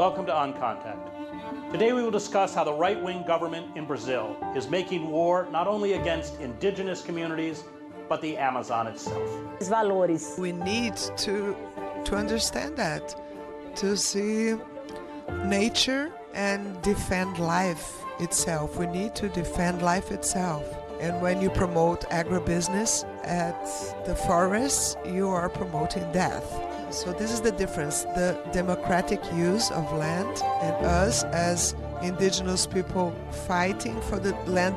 welcome to On Contact. Today we will discuss how the right-wing government in Brazil is making war not only against indigenous communities, but the Amazon itself. We need to understand that, to see nature and defend life itself. We need to defend life itself. And when you promote agribusiness at the forests, you are promoting death. So this is the difference, the democratic use of land and us as indigenous people fighting for the land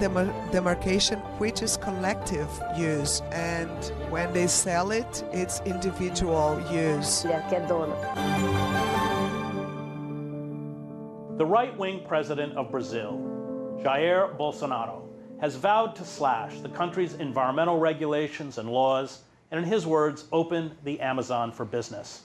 demarcation, which is collective use. And when they sell it, it's individual use. The right-wing president of Brazil, Jair Bolsonaro, has vowed to slash the country's environmental regulations and laws, and in his words, open the Amazon for business.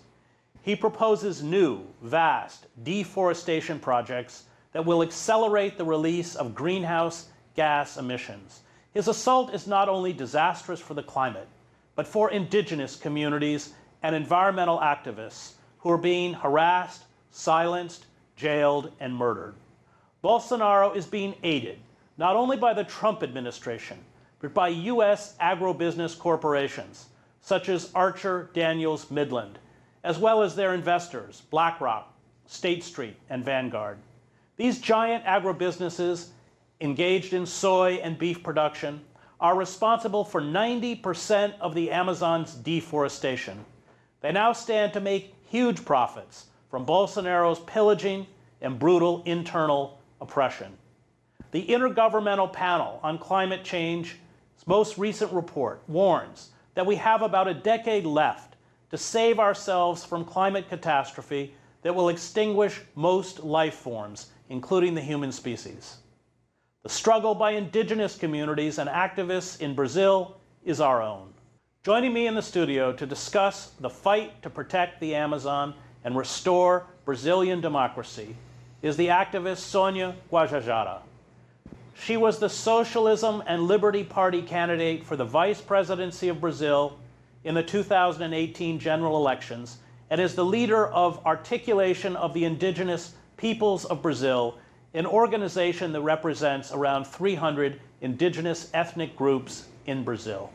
He proposes new, vast deforestation projects that will accelerate the release of greenhouse gas emissions. His assault is not only disastrous for the climate, but for indigenous communities and environmental activists who are being harassed, silenced, jailed, and murdered. Bolsonaro is being aided not only by the Trump administration, but by U.S. agribusiness corporations, such as Archer Daniels Midland, as well as their investors, BlackRock, State Street, and Vanguard. These giant agribusinesses engaged in soy and beef production are responsible for 90% of the Amazon's deforestation. They now stand to make huge profits from Bolsonaro's pillaging and brutal internal oppression. The Intergovernmental Panel on Climate Change's most recent report warns that we have about a decade left to save ourselves from climate catastrophe that will extinguish most life forms, including the human species. The struggle by indigenous communities and activists in Brazil is our own. Joining me in the studio to discuss the fight to protect the Amazon and restore Brazilian democracy is the activist Sonia Guajajara. She was the Socialism and Liberty Party candidate for the vice presidency of Brazil in the 2018 general elections and is the leader of Articulation of the Indigenous Peoples of Brazil, an organization that represents around 300 indigenous ethnic groups in Brazil.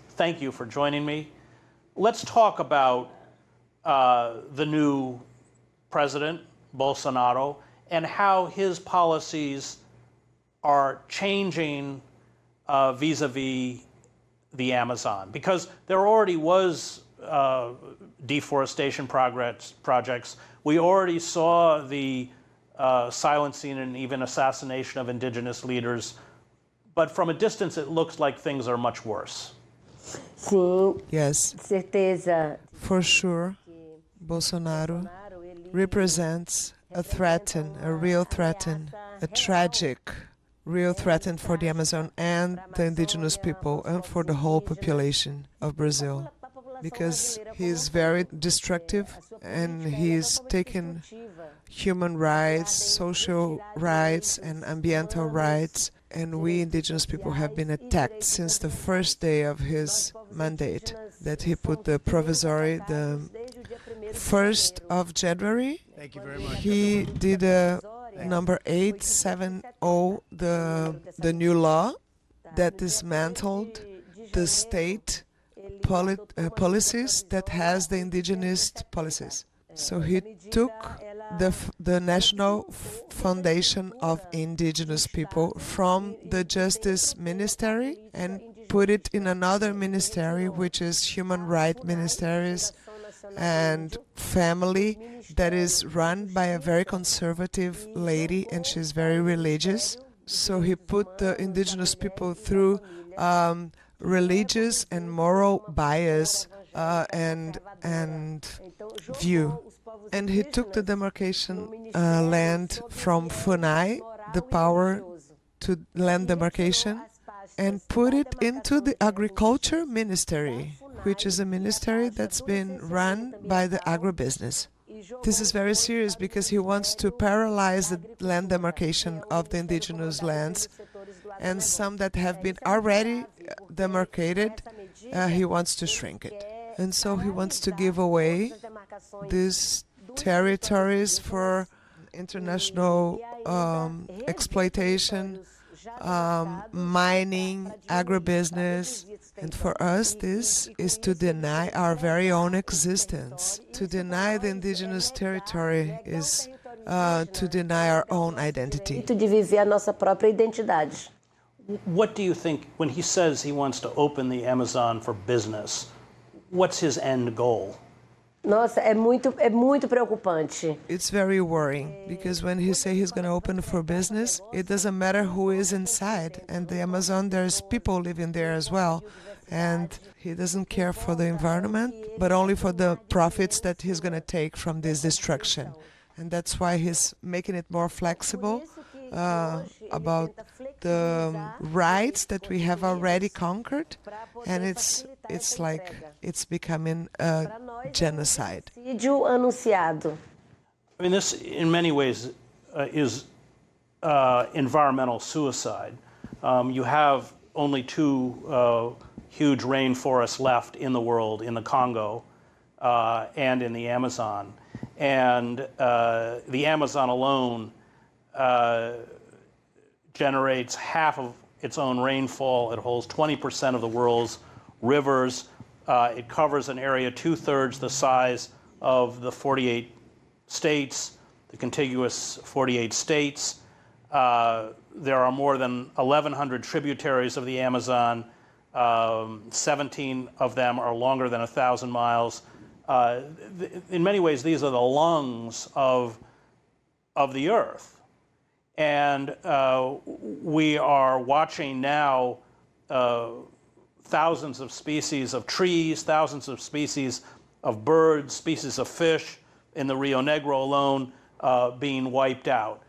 Thank you for joining me. Let's talk about the new president, Bolsonaro, and how his policies are changing vis-a-vis the Amazon. Because there already was deforestation projects. We already saw the silencing and even assassination of indigenous leaders. But from a distance, it looks like things are much worse. Yes, for sure, Bolsonaro represents a real threat, a tragic real threat for the Amazon and the indigenous people and for the whole population of Brazil, because he's very destructive and he's taken human rights, social rights and ambiental rights, and we indigenous people have been attacked since the first day of his mandate that he put the provisory, the 1st of January. Thank you very much. He did number 870, the new law that dismantled the state policies that has the indigenous policies. So he took the National Foundation of Indigenous People from the Justice Ministry and put it in another ministry, which is Human Rights Ministries and Family, that is run by a very conservative lady, and she's very religious. So he put the indigenous people through religious and moral bias and view. And he took the demarcation land from FUNAI, the power to land demarcation, and put it into the Agriculture Ministry, which is a ministry that's been run by the agribusiness. This is very serious because he wants to paralyze the land demarcation of the indigenous lands, and some that have been already demarcated, he wants to shrink it. And so he wants to give away this territories for international exploitation, mining, agribusiness. And for us, this is to deny our very own existence. To deny the indigenous territory is to deny our own identity. De viver a nossa própria identidade. What do you think, when he says he wants to open the Amazon for business, what's his end goal? Nossa, é muito preocupante. It's very worrying, because when he say he's going to open for business, it doesn't matter who is inside. And the Amazon, there's people living there as well. And he doesn't care for the environment, but only for the profits that he's going to take from this destruction. And that's why he's making it more flexible about the rights that we have already conquered, and it's like it's becoming a genocide. Anunciado. I mean, this in many ways is environmental suicide. You have only two huge rainforests left in the world, in the Congo and in the Amazon. And the Amazon alone generates half of its own rainfall. It holds 20% of the world's rivers. It covers an area 2/3 the size of the 48 states, the contiguous 48 states. There are more than 1,100 tributaries of the Amazon. 17 of them are longer than 1,000 miles. In many ways, these are the lungs of the earth. And we are watching now thousands of species of trees, thousands of species of birds, species of fish in the Rio Negro alone being wiped out.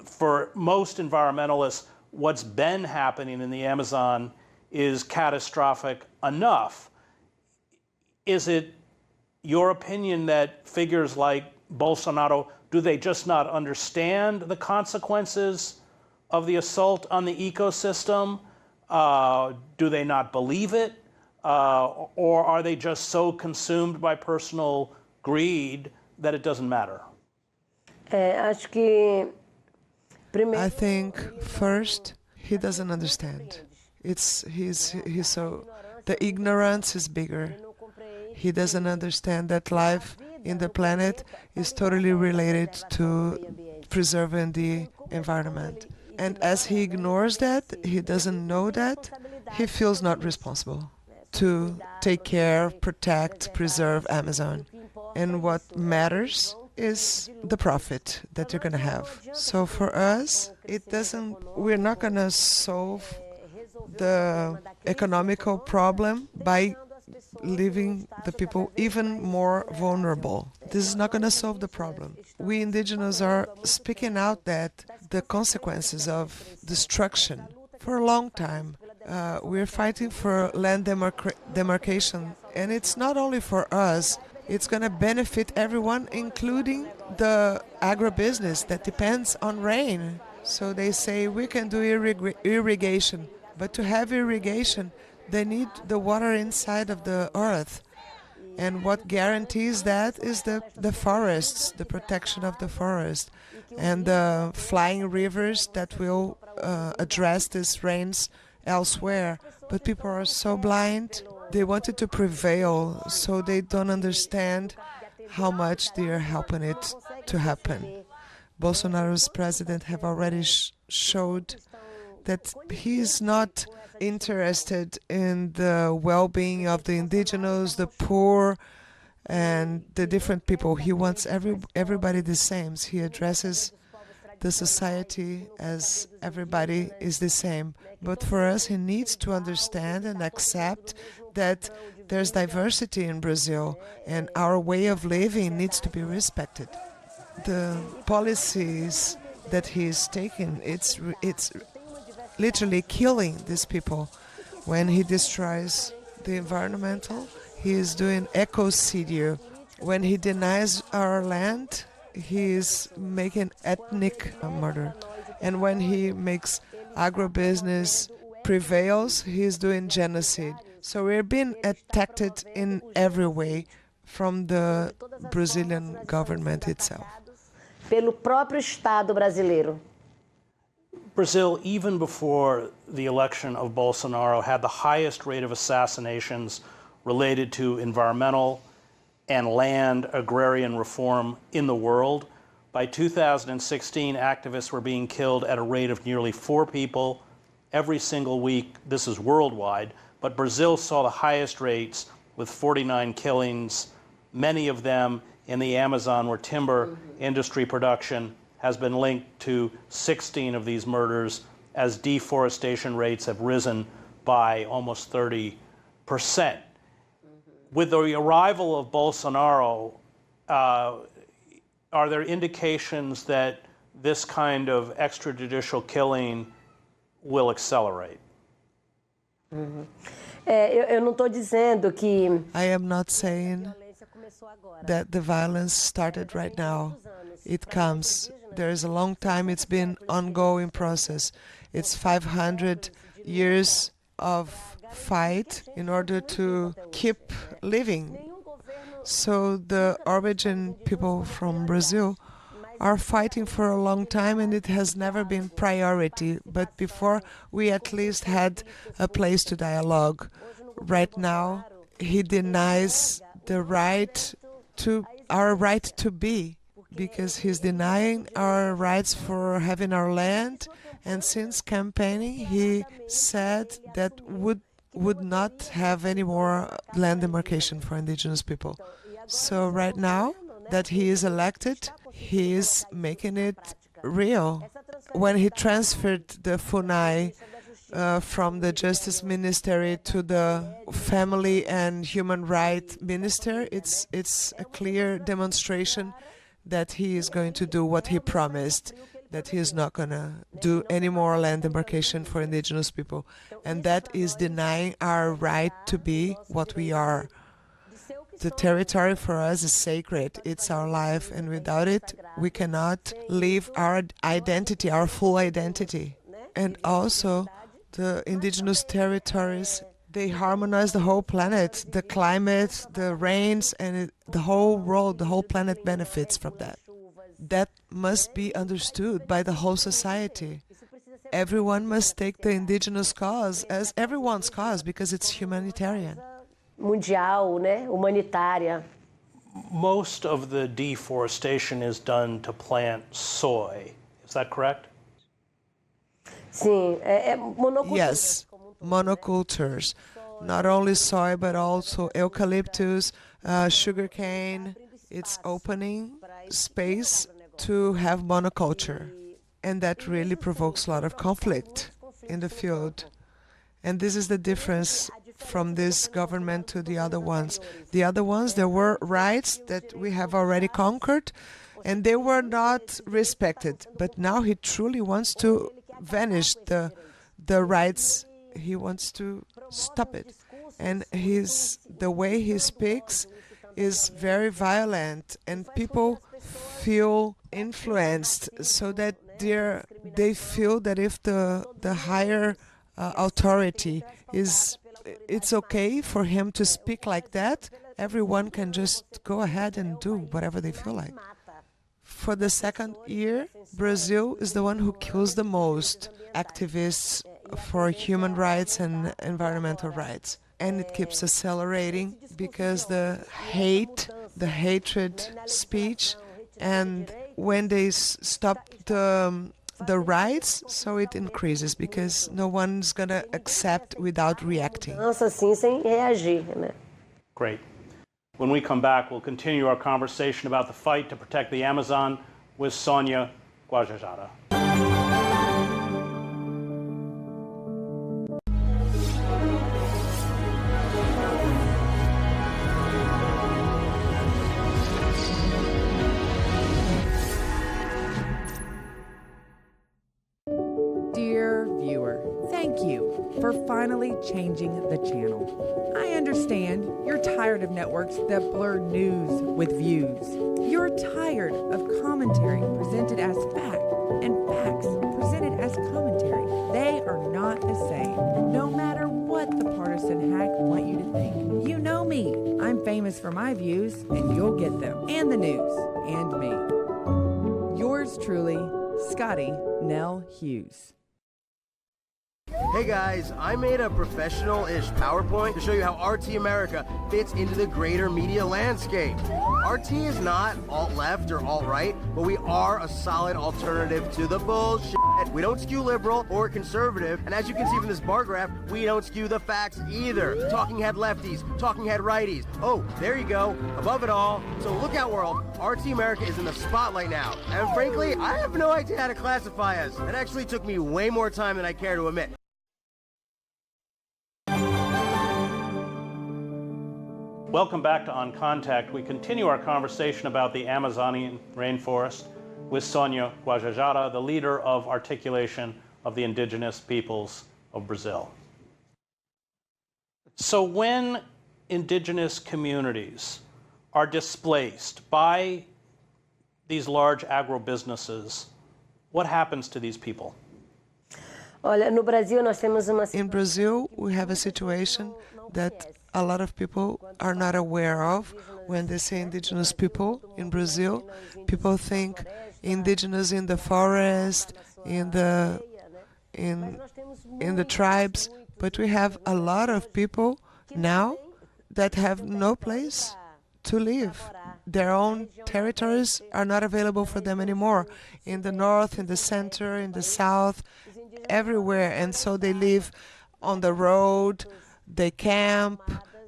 For most environmentalists, what's been happening in the Amazon is catastrophic enough. Is it your opinion that figures like Bolsonaro, do they just not understand the consequences of the assault on the ecosystem? Do they not believe it? Or are they just so consumed by personal greed that it doesn't matter? I think first he doesn't understand. He's so, the ignorance is bigger. He doesn't understand that life in the planet is totally related to preserving the environment. And as he ignores that, he doesn't know that, he feels not responsible to take care, protect, preserve Amazon. And what matters is the profit that you're going to have. So for us, we're not going to solve the economical problem by leaving the people even more vulnerable. This is not going to solve the problem. We indigenous are speaking out that the consequences of destruction for a long time. We're fighting for land demarcation, and it's not only for us. It's going to benefit everyone, including the agribusiness that depends on rain. So they say we can do irrigation, but to have irrigation, they need the water inside of the earth. And what guarantees that is the forests, the protection of the forest, and the flying rivers that will address these rains elsewhere. But people are so blind. They wanted to prevail, so they don't understand how much they are helping it to happen. Bolsonaro's president have already showed that he is not interested in the well-being of the indigenous, the poor, and the different people. He wants everybody the same. He addresses the society as everybody is the same. But for us, he needs to understand and accept that there's diversity in Brazil, and our way of living needs to be respected. The policies that he's taking, it's literally killing these people. When he destroys the environmental, he is doing ecocidio. When he denies our land, he is making ethnic murder. And when he makes agribusiness prevails, he is doing genocide. So we're being attacked in every way from the Brazilian government itself. Pelo próprio Estado brasileiro. Brazil, even before the election of Bolsonaro, had the highest rate of assassinations related to environmental and land agrarian reform in the world. By 2016, activists were being killed at a rate of nearly 4 people every single week. This is worldwide, but Brazil saw the highest rates with 49 killings, many of them in the Amazon, where timber industry production has been linked to 16 of these murders, as deforestation rates have risen by almost 30%. With the arrival of Bolsonaro, are there indications that this kind of extrajudicial killing will accelerate? Eu não estou dizendo que I am not saying that the violence started right now. It comes. There is a long time. It's been ongoing process. It's 500 years of fight in order to keep living. So the origin people from Brazil are fighting for a long time, and it has never been priority. But before, we at least had a place to dialogue. Right now, he denies the right to our right to be, because he's denying our rights for having our land. And since campaigning, he said that would not have any more land demarcation for indigenous people. So right now that he is elected, he is making it real. When he transferred the FUNAI from the Justice Ministry to the Family and Human Rights Minister, it's a clear demonstration that he is going to do what he promised, that he is not going to do any more land demarcation for indigenous people. And that is denying our right to be what we are. The territory for us is sacred. It's our life, and without it, we cannot live our identity, our full identity. And also, the indigenous territories, they harmonize the whole planet, the climate, the rains, and the whole world, the whole planet benefits from that. That must be understood by the whole society. Everyone must take the indigenous cause as everyone's cause, because it's humanitarian. mundial, né, humanitária. Most of the deforestation is done to plant soy. Is that correct? Sim, monocultura. Yes, monocultures. Not only soy, but also eucalyptus, sugarcane. It's opening space to have monoculture. And that really provokes a lot of conflict in the field. And this is the difference from this government to the other ones. The other ones, there were rights that we have already conquered, and they were not respected. But now he truly wants to vanish the rights. He wants to stop it. And the way he speaks is very violent, and people feel influenced, so that they feel that if the higher authority it's okay for him to speak like that, everyone can just go ahead and do whatever they feel like. For the second year, Brazil is the one who kills the most activists for human rights and environmental rights. And it keeps accelerating because the hatred speech, and when they stop the rights, so it increases, because no one's going to accept without reacting. Assim, sem reagir, né? Great. When we come back, we'll continue our conversation about the fight to protect the Amazon with Sonia Guajajara. Dear viewer, thank you for finally changing the channel. I understand you're tired of networks that blur news with views. You're tired of commentary presented as fact and facts presented as commentary. They are not the same, no matter what the partisan hack want you to think. You know me. I'm I'm famous for my views, and you'll get them, and the news, and me. Yours truly, Scotty Nell Hughes. Hey guys, I made a professional-ish PowerPoint to show you how RT America fits into the greater media landscape. RT is not alt-left or alt-right, but we are a solid alternative to the bullshit. We don't skew liberal or conservative, and as you can see from this bar graph, we don't skew the facts either. Talking head lefties, talking head righties. Oh, there you go, above it all. So look out, world, RT America is in the spotlight now. And frankly, I have no idea how to classify us. It actually took me way more time than I care to admit. Welcome back to On Contact. We continue our conversation about the Amazonian rainforest with Sonia Guajajara, the leader of Articulation of the Indigenous Peoples of Brazil. So when indigenous communities are displaced by these large agribusinesses, what happens to these people? In Brazil, we have a situation that a lot of people are not aware of. When they say indigenous people in Brazil, people think indigenous in the forest, in the tribes, but we have a lot of people now that have no place to live. Their own territories are not available for them anymore. In the north, in the center, in the south, everywhere. And so they live on the road, they camp,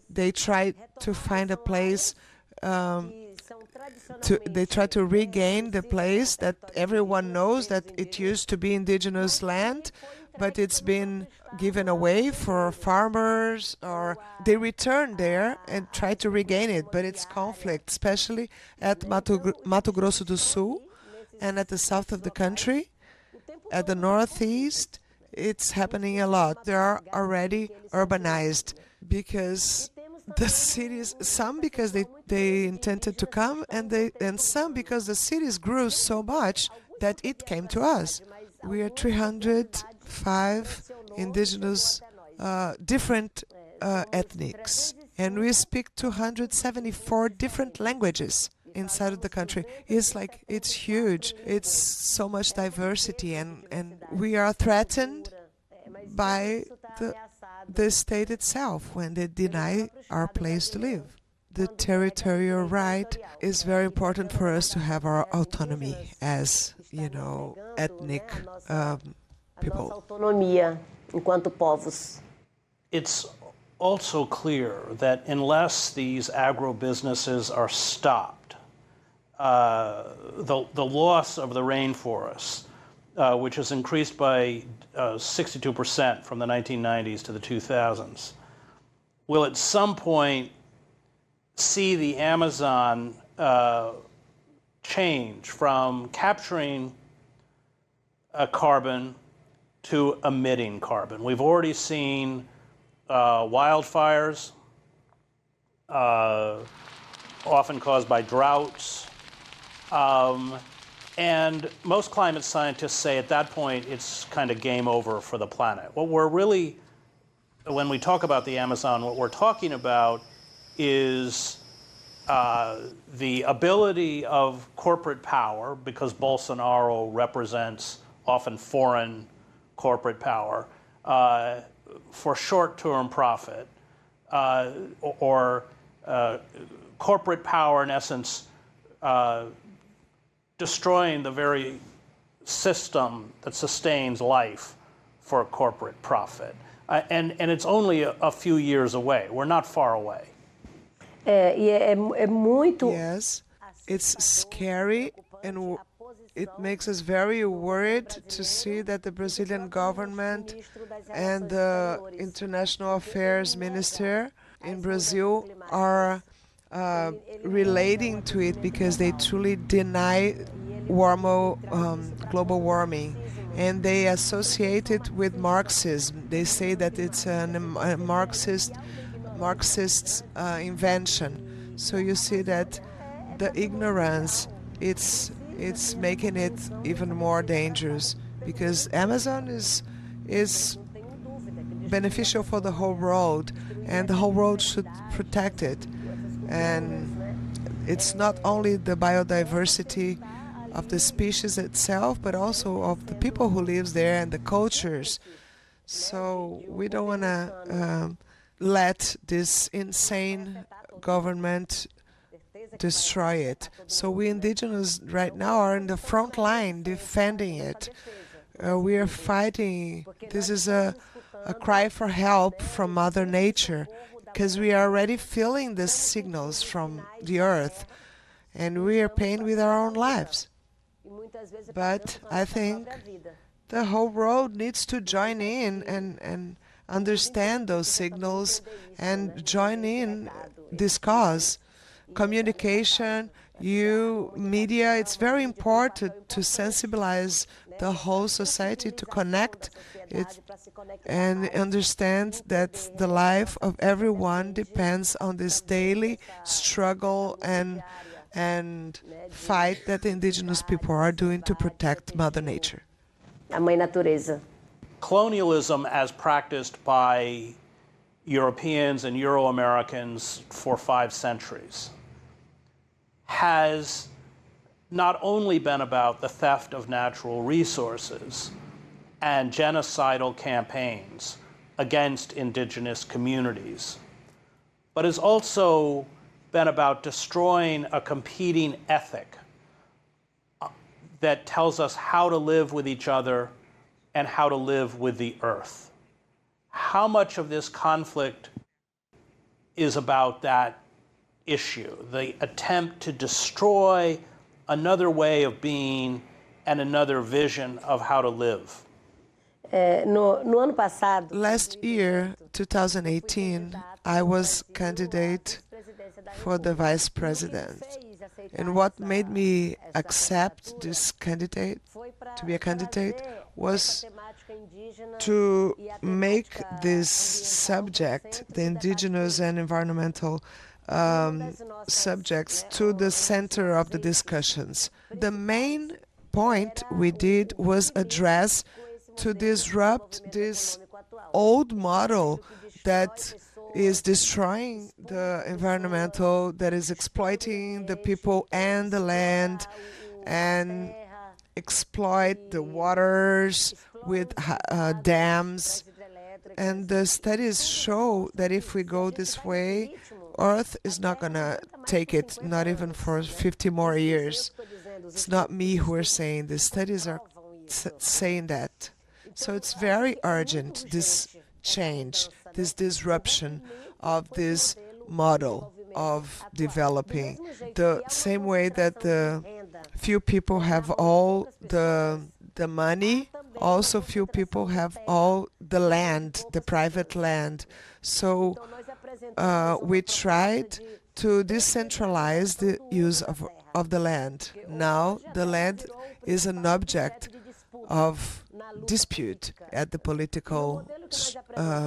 they try to find a place, they try to regain the place that everyone knows that it used to be indigenous land, but it's been given away for farmers, or they return there and try to regain it, but it's conflict, especially at Mato Grosso do Sul and at the south of the country. At the northeast, it's happening a lot. They are already urbanized because the cities, some because they intended to come, and some because the cities grew so much that it came to us. We are 305 indigenous, different ethnics, and we speak 274 different languages inside of the country. It's huge. It's so much diversity, and we are threatened by the state itself when they deny our place to live. The territorial right is very important for us to have our autonomy as, ethnic people. It's also clear that unless these agro-businesses are stopped, the loss of the rainforest, which has increased by 62% from the 1990s to the 2000s, will at some point see the Amazon change from capturing carbon to emitting carbon. We've already seen wildfires, often caused by droughts, and most climate scientists say at that point it's kind of game over for the planet. What we're really, when we talk about the Amazon, what we're talking about is the ability of corporate power, because Bolsonaro represents often foreign corporate power, for short-term profit, or corporate power, in essence, destroying the very system that sustains life for corporate profit. And it's only a few years away. We're not far away. Yes, it's scary, and it makes us very worried to see that the Brazilian government and the International Affairs Minister in Brazil are relating to it, because they truly deny global warming, and they associate it with Marxism. They say that it's a Marxist invention. So you see that the ignorance, it's making it even more dangerous, because Amazon is beneficial for the whole world, and the whole world should protect it. And it's not only the biodiversity of the species itself, but also of the people who live there and the cultures. So we don't want to let this insane government destroy it. So we indigenous right now are in the front line defending it. We are fighting. This is a cry for help from Mother Nature, because we are already feeling the signals from the earth, and we are paying with our own lives. But I think the whole world needs to join in and understand those signals and join in this cause. Communication, media, it's very important to sensibilize the whole society, to connect it and understand that the life of everyone depends on this daily struggle and fight that the indigenous people are doing to protect Mother Nature. A Mãe Natureza. Colonialism as practiced by Europeans and Euro-Americans for 5 centuries has not only been about the theft of natural resources and genocidal campaigns against indigenous communities, but has also been about destroying a competing ethic that tells us how to live with each other and how to live with the earth. How much of this conflict is about that issue, the attempt to destroy another way of being and another vision of how to live? No ano passado, Last year, 2018, I was candidate for the vice president. And what made me accept this candidate, to be a candidate, was to make this subject, the indigenous and environmental subjects, to the center of the discussions. The main point we did was address to disrupt this old model that is destroying the environmental, that is exploiting the people and the land, and exploit the waters with dams. And the studies show that if we go this way, Earth is not going to take it, not even for 50 more years. It's not me who are saying this. Studies are saying that. So it's very urgent, this change, this disruption of this model of developing. The same way that the few people have all the money, also few people have all the land, the private land. So we tried to decentralize the use of the land. Now the land is an object of dispute at the political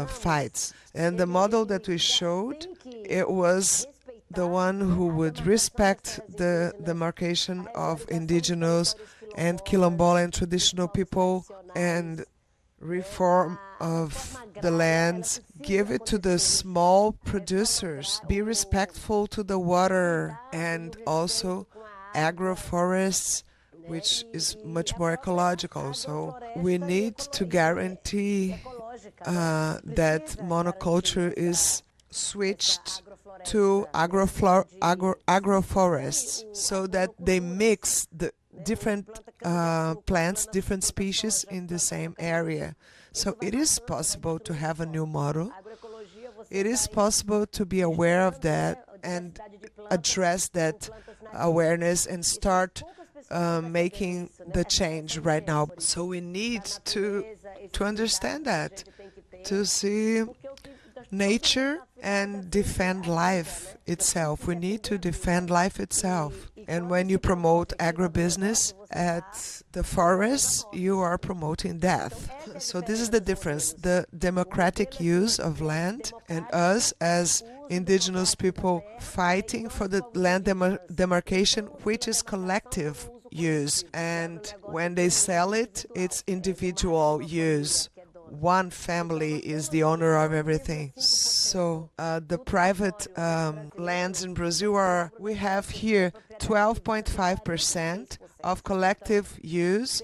fights. And the model that we showed, it was the one who would respect the demarcation of indigenous and quilombola and traditional people, and reform of the lands, give it to the small producers, be respectful to the water, and also agroforests, which is much more ecological. So we need to guarantee that monoculture is switched to agroforests, so that they mix the different plants, different species in the same area. So it is possible to have a new model. It is possible to be aware of that and address that awareness and start making the change right now. So we need to understand that, to see nature and defend life itself. We need to defend life itself. And when you promote agribusiness at the forests, you are promoting death. So this is the difference, the democratic use of land, and us as indigenous people fighting for the land demarcation, which is collective use. And when they sell it, it's individual use. one family is the owner of everything. So the private lands in Brazil we have here 12.5% of collective use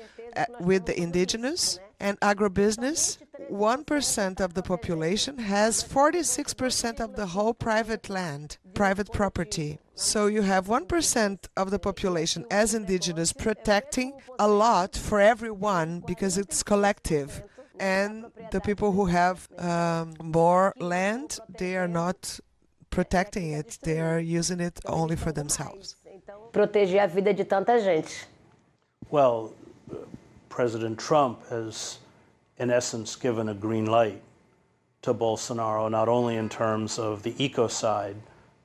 with the indigenous and agribusiness. 1% of the population has 46% of the whole private land, private property. So you have 1% of the population as indigenous protecting a lot for everyone because it's collective. And the people who have more land, they are not protecting it, they are using it only for themselves. Proteger a vida de tanta gente. Well, President Trump has, in essence, given a green light to Bolsonaro, not only in terms of the ecocide,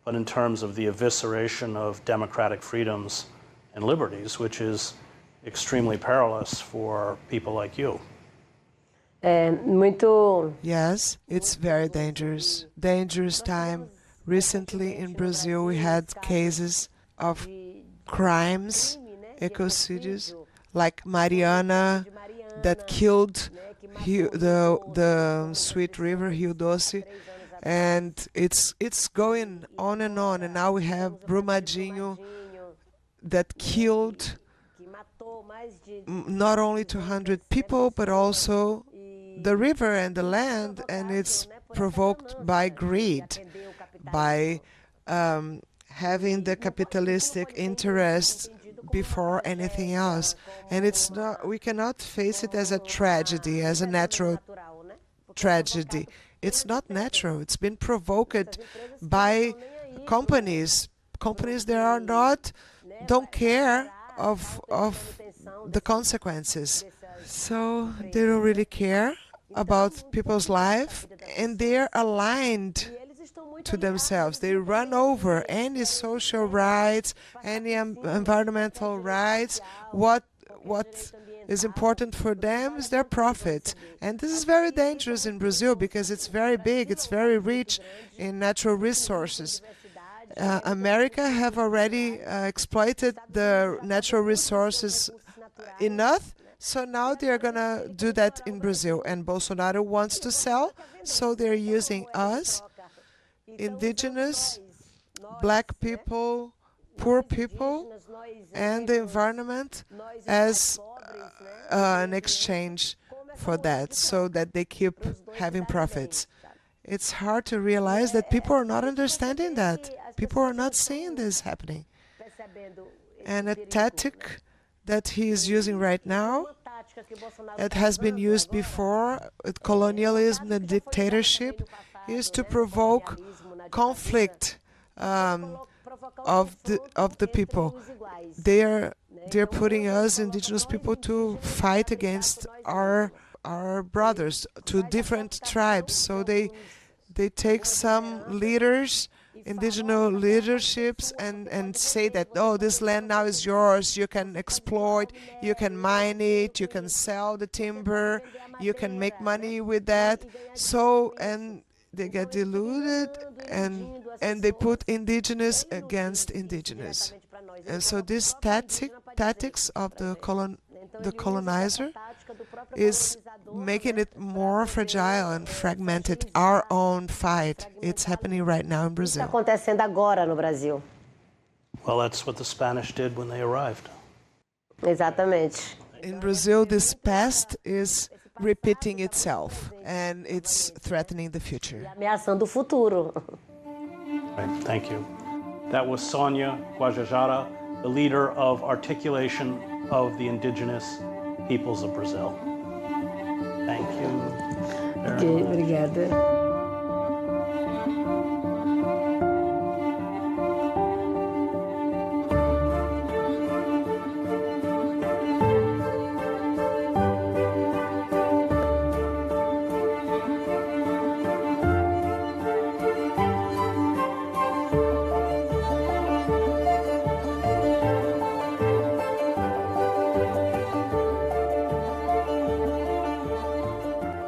but in terms of the evisceration of democratic freedoms and liberties, which is extremely perilous for people like you. Yes, it's very dangerous. Dangerous time. Recently in Brazil we had cases of crimes, ecocides, like Mariana that killed the sweet river Rio Doce, and it's going on, and now we have Brumadinho that killed not only 200 people but also the river and the land, and it's provoked by greed, by having the capitalistic interest before anything else. And it's not, we cannot face it as a tragedy, as a natural tragedy. It's not natural. It's been provoked by companies that don't care of the consequences. So they don't really care about people's life, and they're aligned to themselves. They run over any social rights, any environmental rights. What is important for them is their profit. And this is very dangerous in Brazil because it's very big, it's very rich in natural resources. America have already exploited the natural resources enough, so now they're going to do that in Brazil. And Bolsonaro wants to sell, so they're using us, indigenous, black people, poor people, and the environment as an exchange for that, so that they keep having profits. It's hard to realize that people are not understanding that. People are not seeing this happening. And a tactic that he is using right now, it has been used before with colonialism and dictatorship, is to provoke conflict of the people. They're putting us indigenous people to fight against our brothers, to different tribes. So they take some leaders, indigenous leaderships, and say that, oh, this land now is yours, you can exploit, you can mine it, you can sell the timber, you can make money with that. So, and they get diluted, and they put indigenous against indigenous. And so this tactics of the colonizer is making it more fragile and fragmented. Our own fight. It's happening right now in Brazil. Está acontecendo agora no Brasil. Well, that's what the Spanish did when they arrived. Exatamente. In Brazil, this past is repeating itself, and it's threatening the future. Ameaçando o futuro. Right, thank you. That was Sonia Guajajara, the leader of Articulation of the Indigenous Peoples of Brazil. Thank you. Ok, obrigada.